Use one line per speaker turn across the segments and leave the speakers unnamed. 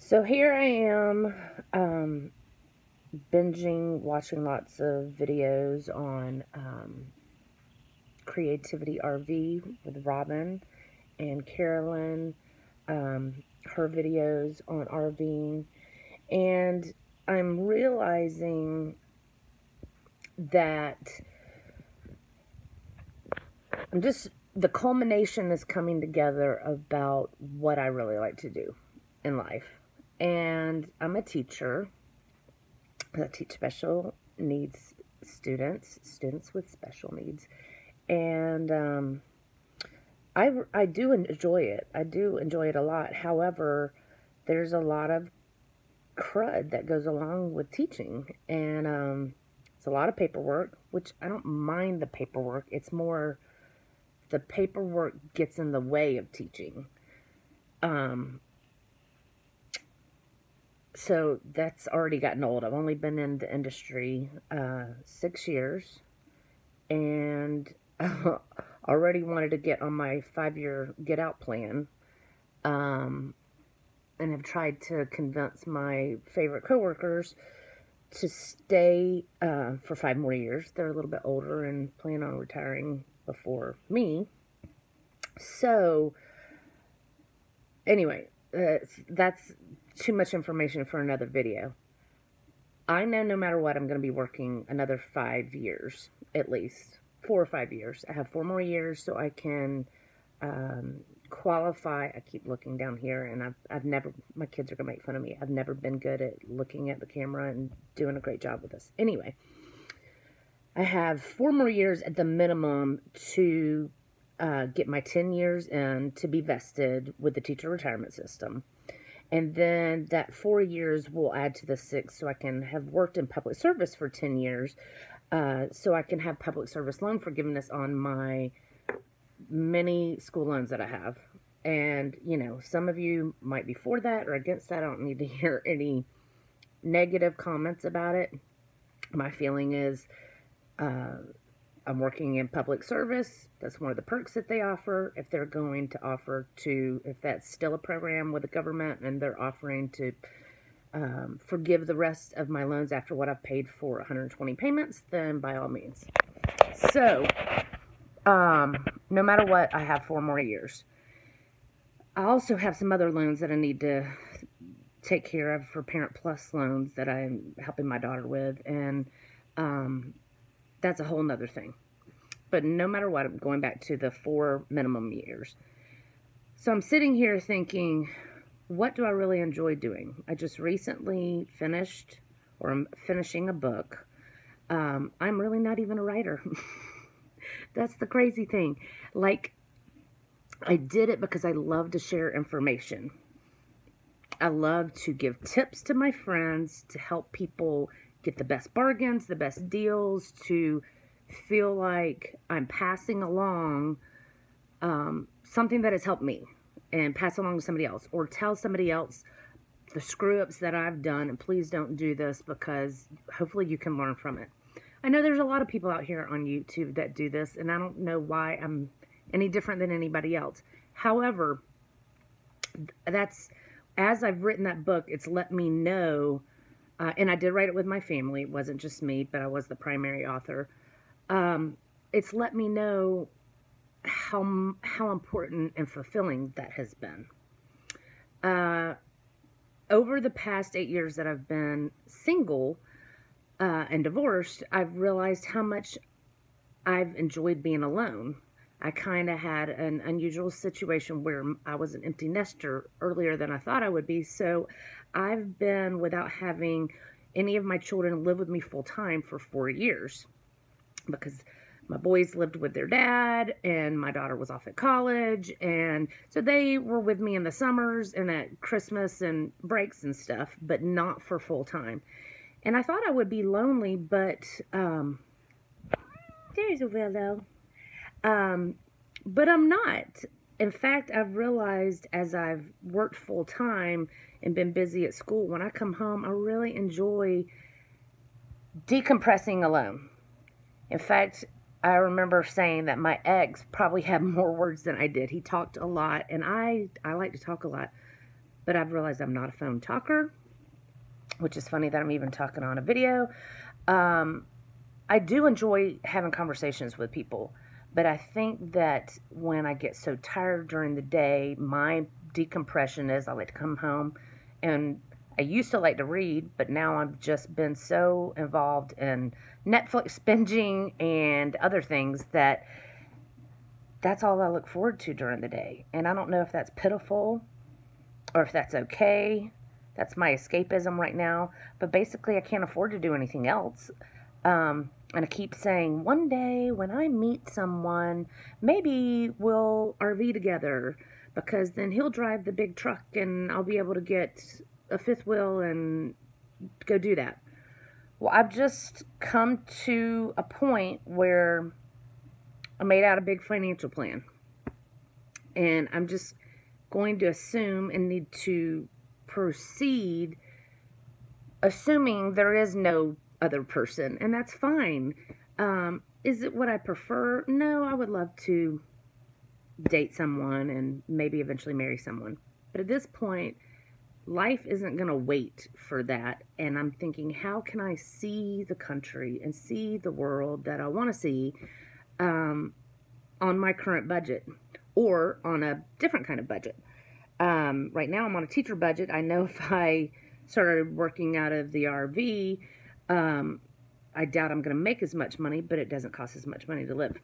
So here I am, binging, watching lots of videos on Creativity RV with Robin and Carolyn, her videos on RVing, and I'm realizing that the culmination is coming together about what I really like to do in life. And I'm a teacher. I teach special needs students with special needs. And I do enjoy it. I do enjoy it a lot. However, there's a lot of crud that goes along with teaching. And it's a lot of paperwork, which I don't mind the paperwork. It's more the paperwork gets in the way of teaching. So that's already gotten old. I've only been in the industry 6 years, and already wanted to get on my 5-year get out plan, and have tried to convince my favorite coworkers to stay for 5 more years. They're a little bit older and plan on retiring before me. So anyway, that's too much information for another video. I know no matter what, I'm going to be working another 5 years, at least 4 or 5 years. I have 4 more years so I can qualify. I keep looking down here, and I've never, my kids are going to make fun of me. I've never been good at looking at the camera and doing a great job with this. Anyway, I have 4 more years at the minimum to get my 10 years in to be vested with the teacher retirement system. And then that 4 years will add to the 6, so I can have worked in public service for 10 years, so I can have public service loan forgiveness on my many school loans that I have. And, you know, some of you might be for that or against that. I don't need to hear any negative comments about it. My feeling is I'm working in public service. That's one of the perks that they offer. If they're going to offer to, if that's still a program with the government and they're offering to forgive the rest of my loans after what I've paid for 120 payments, then by all means. So, no matter what, I have 4 more years. I also have some other loans that I need to take care of for Parent Plus loans that I'm helping my daughter with, and that's a whole nother thing. But no matter what, I'm going back to the 4 minimum years. So I'm sitting here thinking, what do I really enjoy doing? I just recently finished, or I'm finishing a book. I'm really not even a writer. That's the crazy thing. Like, I did it because I love to share information. I love to give tips to my friends to help people get the best bargains, the best deals, to feel like I'm passing along something that has helped me and pass along to somebody else, or tell somebody else the screw-ups that I've done, and please don't do this because hopefully you can learn from it. I know there's a lot of people out here on YouTube that do this, and I don't know why I'm any different than anybody else. However, that's, as I've written that book, it's let me know, and I did write it with my family. It wasn't just me, but I was the primary author. It's let me know how important and fulfilling that has been. Over the past 8 years that I've been single and divorced, I've realized how much I've enjoyed being alone. I kind of had an unusual situation where I was an empty nester earlier than I thought I would be, so I've been without having any of my children live with me full time for 4 years, because my boys lived with their dad and my daughter was off at college, and so they were with me in the summers and at Christmas and breaks and stuff, but not for full time. And I thought I would be lonely, but there's a willow. But I'm not. In fact, I've realized as I've worked full time and been busy at school, when I come home, I really enjoy decompressing alone. In fact, I remember saying that my ex probably had more words than I did. He talked a lot, and I like to talk a lot. but I've realized I'm not a phone talker, which is funny that I'm even talking on a video. I do enjoy having conversations with people, but I think that when I get so tired during the day, my decompression is I like to come home, and I used to like to read, but now I've just been so involved in Netflix binging and other things that that's all I look forward to during the day. And I don't know if that's pitiful or if that's okay. That's my escapism right now. But basically, I can't afford to do anything else. And I keep saying, one day when I meet someone, maybe we'll RV together, because then he'll drive the big truck and I'll be able to get a fifth wheel and go do that. Well, I've just come to a point where I made out a big financial plan. And I'm just going to assume and need to proceed assuming there is no other person, and that's fine. Is it what I prefer? No, I would love to date someone and maybe eventually marry someone. But at this point, life isn't going to wait for that. And I'm thinking, how can I see the country and see the world that I want to see on my current budget or on a different kind of budget? Right now I'm on a teacher budget. I know if I started working out of the RV, I doubt I'm going to make as much money, but it doesn't cost as much money to live.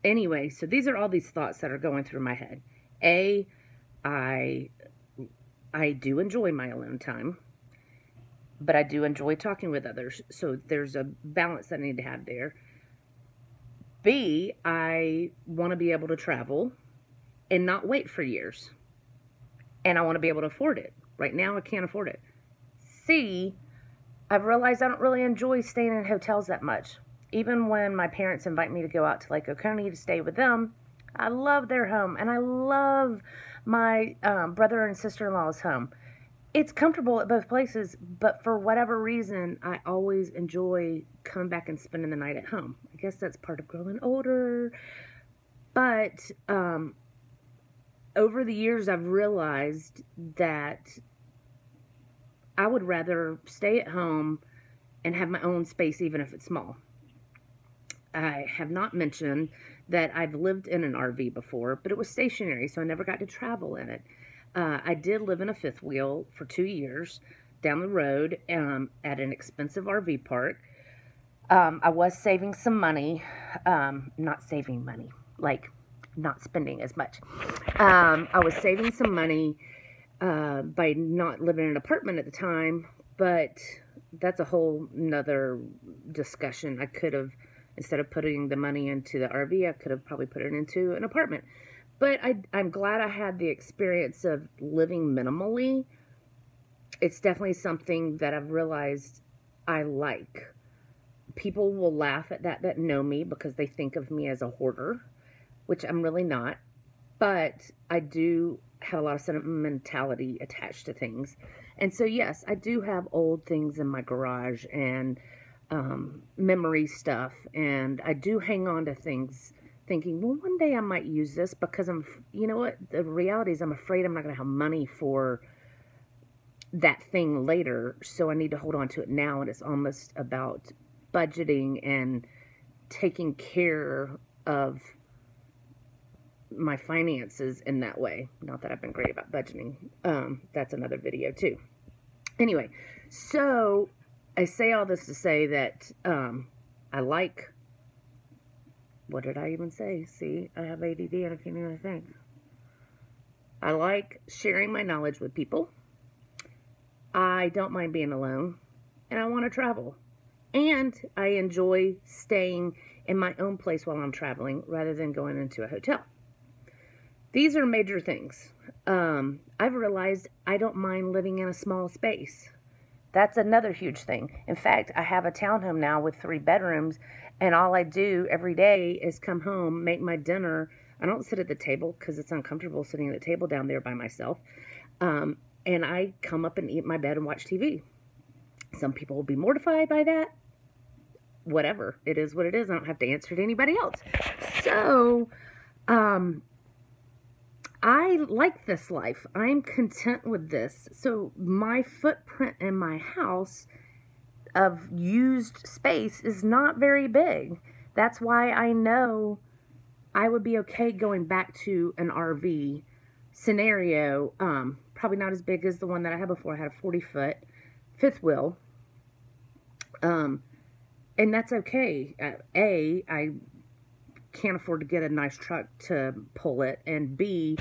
Anyway, so these are all these thoughts that are going through my head. I do enjoy my alone time, but I do enjoy talking with others. So there's a balance that I need to have there. B, I want to be able to travel and not wait for years. And I want to be able to afford it. Right now, I can't afford it. C, I've realized I don't really enjoy staying in hotels that much. Even when my parents invite me to go out to Lake Oconee to stay with them, I love their home. And I love my brother and sister-in-law's home. It's comfortable at both places, but for whatever reason, I always enjoy coming back and spending the night at home. I guess that's part of growing older. But over the years, I've realized that I would rather stay at home and have my own space, even if it's small. I have not mentioned that I've lived in an RV before, but it was stationary, so I never got to travel in it. I did live in a fifth wheel for 2 years down the road at an expensive RV park. I was saving some money, not saving money, like not spending as much. I was saving some money by not living in an apartment at the time, but that's a whole nother discussion. I could have, instead of putting the money into the RV, I could have probably put it into an apartment. But I'm glad I had the experience of living minimally. It's definitely something that I've realized I like. People will laugh at that know me because they think of me as a hoarder, which I'm really not. But I do have a lot of sentimentality attached to things. And so, yes, I do have old things in my garage and memory stuff. And I do hang on to things thinking, well, one day I might use this, because you know what? The reality is I'm afraid I'm not going to have money for that thing later. So I need to hold on to it now. And it's almost about budgeting and taking care of my finances in that way. Not that I've been great about budgeting. That's another video too. Anyway, so I say all this to say that I like, what did I even say? See, I have ADD and I can't even think. I like sharing my knowledge with people. I don't mind being alone, and I want to travel. And I enjoy staying in my own place while I'm traveling rather than going into a hotel. These are major things. I've realized I don't mind living in a small space. That's another huge thing. In fact, I have a townhome now with 3 bedrooms, and all I do every day is come home, make my dinner. I don't sit at the table because it's uncomfortable sitting at the table down there by myself. And I come up and eat in my bed and watch TV. Some people will be mortified by that. Whatever. It is what it is. I don't have to answer to anybody else. So, I like this life. I'm content with this. So my footprint in my house of used space is not very big. That's why I know I would be okay going back to an RV scenario. Probably not as big as the one that I had before. I had a 40-foot fifth wheel. And that's okay. I can't afford to get a nice truck to pull it, and B,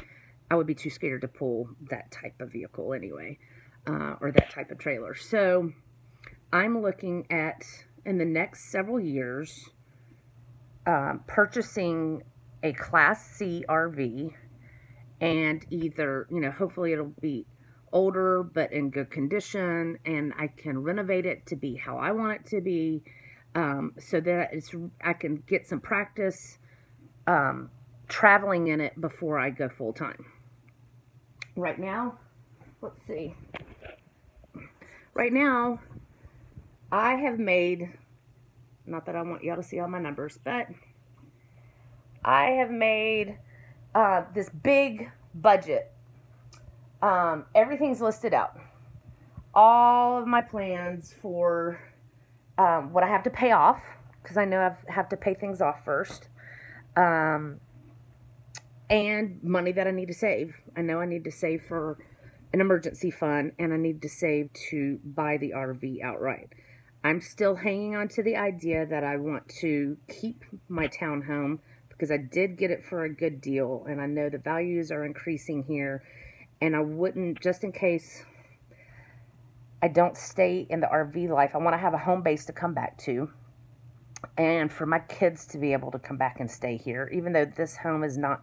I would be too scared to pull that type of vehicle anyway, or that type of trailer. So I'm looking at, in the next several years, purchasing a Class C RV, and either, hopefully it'll be older but in good condition, and I can renovate it to be how I want it to be, so that I can get some practice traveling in it before I go full time. Right now, let's see. Right now, I have made, not that I want y'all to see all my numbers, but I have made this big budget. Everything's listed out. All of my plans for what I have to pay off, because I know I have to pay things off first. And money that I need to save. I know I need to save for an emergency fund, and I need to save to buy the RV outright. I'm still hanging on to the idea that I want to keep my townhome, because I did get it for a good deal, and I know the values are increasing here, and I wouldn't, just in case I don't stay in the RV life, I want to have a home base to come back to, and for my kids to be able to come back and stay here, even though this home is not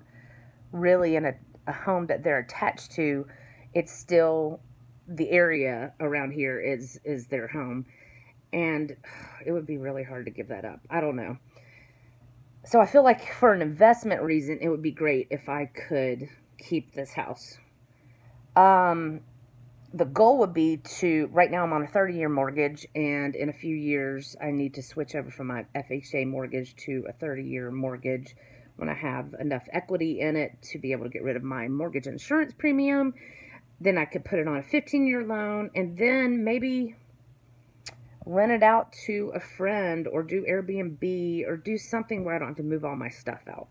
really in a home that they're attached to. It's still, the area around here is their home, and it would be really hard to give that up. I don't know. So I feel like for an investment reason, it would be great if I could keep this house. The goal would be to, right now I'm on a 30-year mortgage, and in a few years I need to switch over from my FHA mortgage to a 30-year mortgage when I have enough equity in it to be able to get rid of my mortgage insurance premium. Then I could put it on a 15-year loan, and then maybe rent it out to a friend, or do Airbnb, or do something where I don't have to move all my stuff out.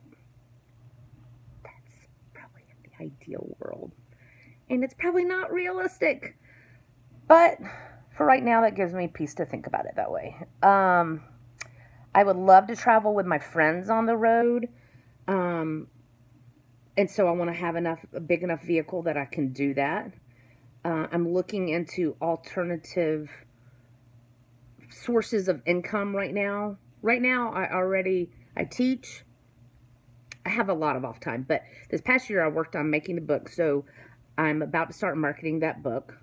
That's probably in the ideal world. And it's probably not realistic. But for right now, that gives me peace to think about it that way. I would love to travel with my friends on the road. And so I want to have a big enough vehicle that I can do that. I'm looking into alternative sources of income right now. Right now, I teach. I have a lot of off time, but this past year I worked on making the book, so I'm about to start marketing that book.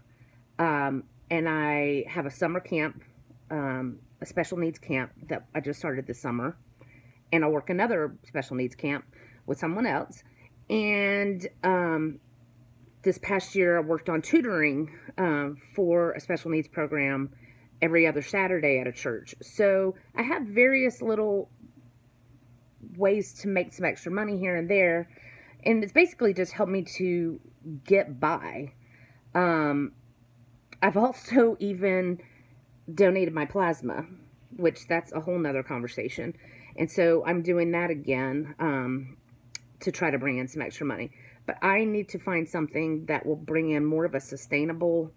And I have a summer camp, a special needs camp that I just started this summer. And I work another special needs camp with someone else. And this past year I worked on tutoring for a special needs program every other Saturday at a church. So I have various little ways to make some extra money here and there. And it's basically just helped me to get by. I've also even donated my plasma, which that's a whole nother conversation. And so I'm doing that again to try to bring in some extra money. But I need to find something that will bring in more of a sustainable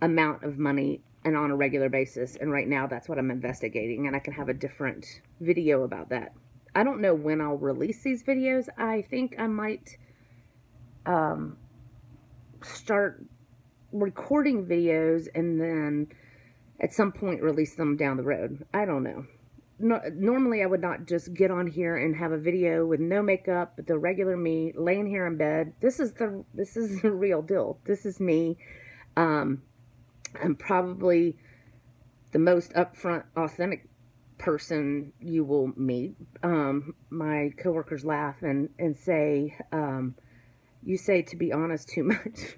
amount of money and on a regular basis. And right now that's what I'm investigating, and I can have a different video about that. I don't know when I'll release these videos. I think I might start recording videos and then at some point release them down the road. I don't know. Normally I would not just get on here and have a video with no makeup, the regular me laying here in bed. This is the real deal. This is me. I'm probably the most upfront, authentic person you will meet. My coworkers laugh and say, you say to be honest too much.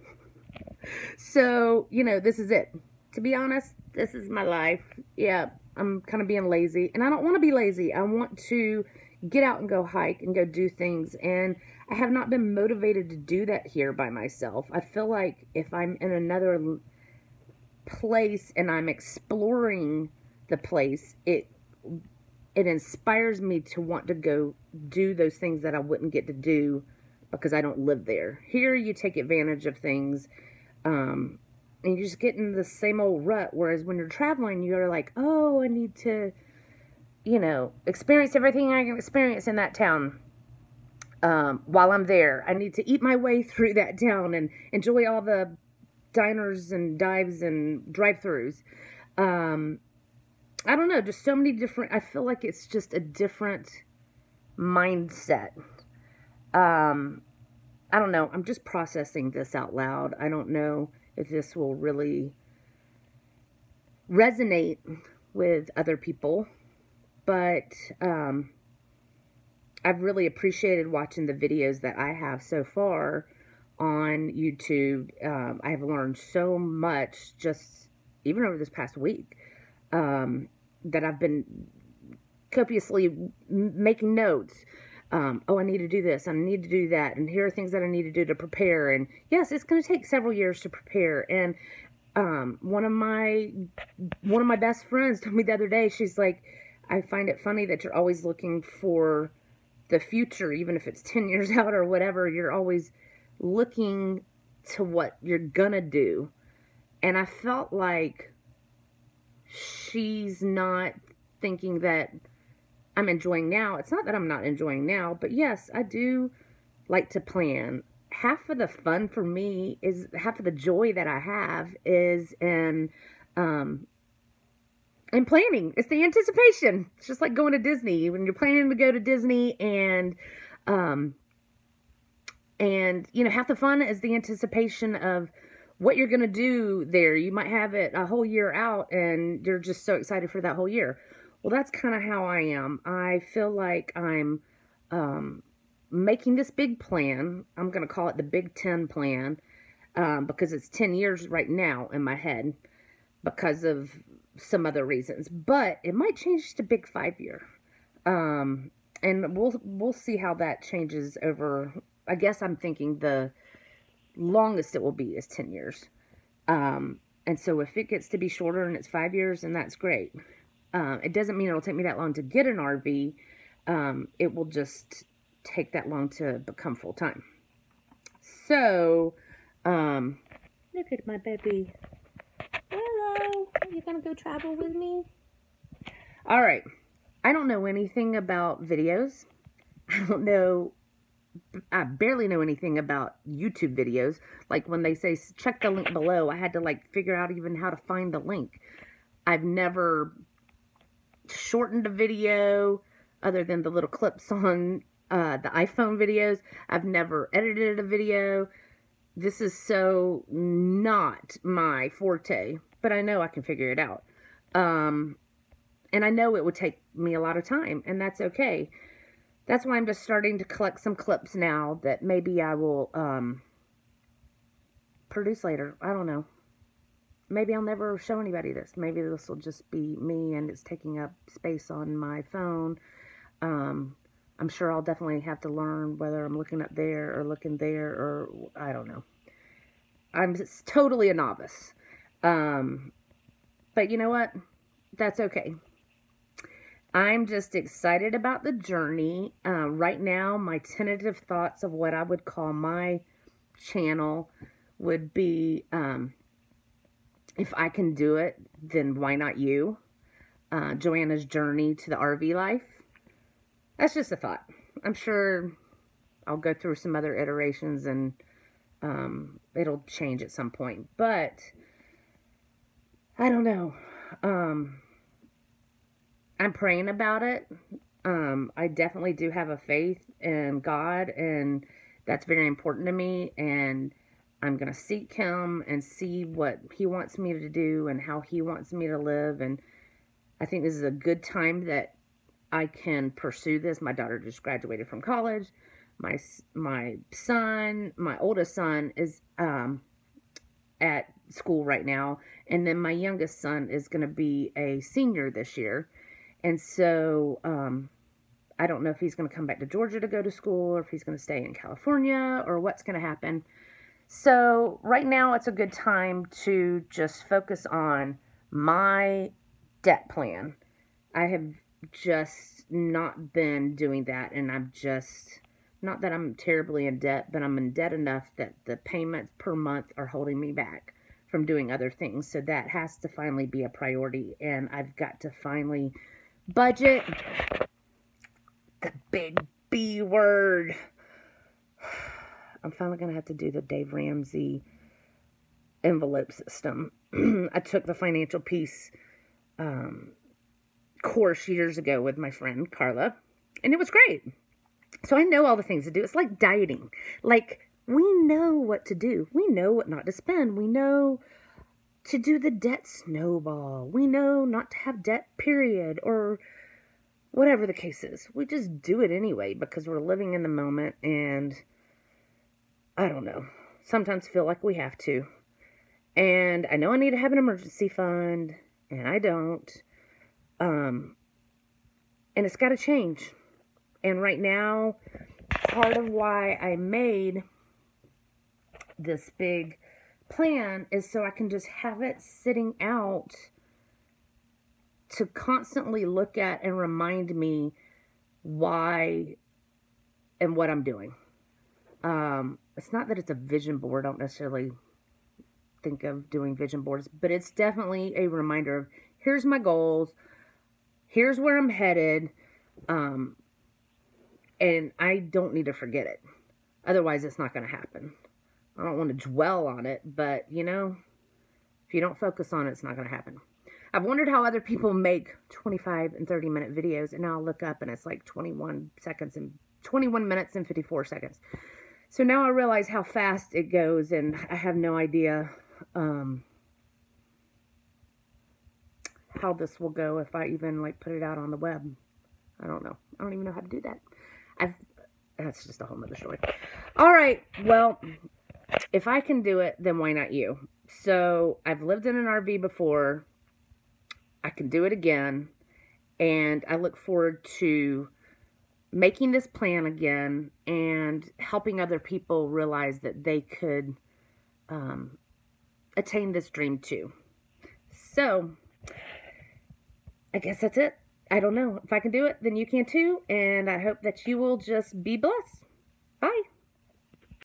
So, this is it. To be honest, this is my life. Yeah, I'm kind of being lazy, and I don't want to be lazy. I want to get out and go hike and go do things. And I have not been motivated to do that here by myself. I feel like if I'm in another place and I'm exploring the place, it inspires me to want to go do those things that I wouldn't get to do because I don't live there. Here you take advantage of things, and you just get in the same old rut, whereas when you're traveling, you're like, oh, I need to, you know, experience everything I can experience in that town while I'm there. I need to eat my way through that town and enjoy all the diners and dives and drive-thrus. I don't know, just so many different, I feel like it's just a different mindset. I don't know, I'm just processing this out loud. I don't know if this will really resonate with other people, but I've really appreciated watching the videos that I have so far on YouTube. I have learned so much just even over this past week that I've been copiously making notes. Oh, I need to do this, I need to do that, and here are things that I need to do to prepare. And yes, it's going to take several years to prepare. And one of my best friends told me the other day, she's like, I find it funny that you're always looking for the future, even if it's 10 years out or whatever. You're always looking to what you're gonna do. And I felt like she's not thinking that I'm enjoying now. It's not that I'm not enjoying now, but yes, I do like to plan. Half of the fun for me is, half of the joy that I have is in planning. It's the anticipation. It's just like going to Disney. When you're planning to go to Disney, and you know, half the fun is the anticipation of what you're going to do there. You might have it a whole year out and you're just so excited for that whole year. Well, that's kind of how I am. I feel like I'm making this big plan. I'm going to call it the Big 10 plan because it's 10 years right now in my head because of some other reasons. But it might change to Big 5-year. And we'll see how that changes over. I guess I'm thinking the longest it will be is 10 years. And so if it gets to be shorter and it's 5 years, then that's great. It doesn't mean it'll take me that long to get an RV. It will just take that long to become full-time. So, look at my baby. Hello. Are you going to go travel with me? All right. I don't know anything about videos. I barely know anything about YouTube videos. Like when they say, check the link below, I had to like figure out even how to find the link. I've never shortened a video other than the little clips on the iPhone videos. I've never edited a video. This is so not my forte, but I know I can figure it out. And I know it would take me a lot of time, and that's okay. That's why I'm just starting to collect some clips now that maybe I will produce later. I don't know. Maybe I'll never show anybody this. Maybe this will just be me and it's taking up space on my phone. I'm sure I'll definitely have to learn whether I'm looking up there or looking there, or I don't know. I'm just totally a novice. But you know what? That's okay. I'm just excited about the journey. Right now, my tentative thoughts of what I would call my channel would be, if I can do it, then why not you? Joanna's journey to the RV life. That's just a thought. I'm sure I'll go through some other iterations and it'll change at some point. But I don't know. I'm praying about it. I definitely do have a faith in God, and that's very important to me. And I'm going to seek Him and see what He wants me to do and how He wants me to live. And I think this is a good time that I can pursue this. My daughter just graduated from college. My son, my oldest son, is at school right now. And then my youngest son is going to be a senior this year. And so I don't know if he's going to come back to Georgia to go to school, or if he's going to stay in California, or what's going to happen. So right now it's a good time to just focus on my debt plan. I have just not been doing that, and I'm just, not that I'm terribly in debt, but I'm in debt enough that the payments per month are holding me back from doing other things. So that has to finally be a priority, and I've got to finally budget. The big B word. I'm finally going to have to do the Dave Ramsey envelope system. I took the financial peace course years ago with my friend Carla, and it was great. So I know all the things to do. It's like dieting. Like, we know what to do. We know what not to spend. We know to do the debt snowball. We know not to have debt, period, or whatever the case is. We just do it anyway because we're living in the moment, and I don't know, sometimes feel like we have to. And I know I need to have an emergency fund, and I don't. And it's got to change. And right now, part of why I made this big plan is so I can just have it sitting out to constantly look at and remind me why and what I'm doing. It's not that it's a vision board. I don't necessarily think of doing vision boards, but it's definitely a reminder of, here's my goals, here's where I'm headed, and I don't need to forget it. Otherwise, it's not going to happen. I don't want to dwell on it, but, you know, if you don't focus on it, it's not going to happen. I've wondered how other people make 25 and 30-minute videos, and now I'll look up, and it's like 21 minutes and 54 seconds. So now I realize how fast it goes, and I have no idea how this will go if I even, like, put it out on the web. I don't know. I don't even know how to do that. That's just a whole nother story. All right. Well, if I can do it, then why not you? So I've lived in an RV before. I can do it again. And I look forward to making this plan again and helping other people realize that they could attain this dream too. So I guess that's it. I don't know. If I can do it, then you can too. And I hope that you will just be blessed. Bye.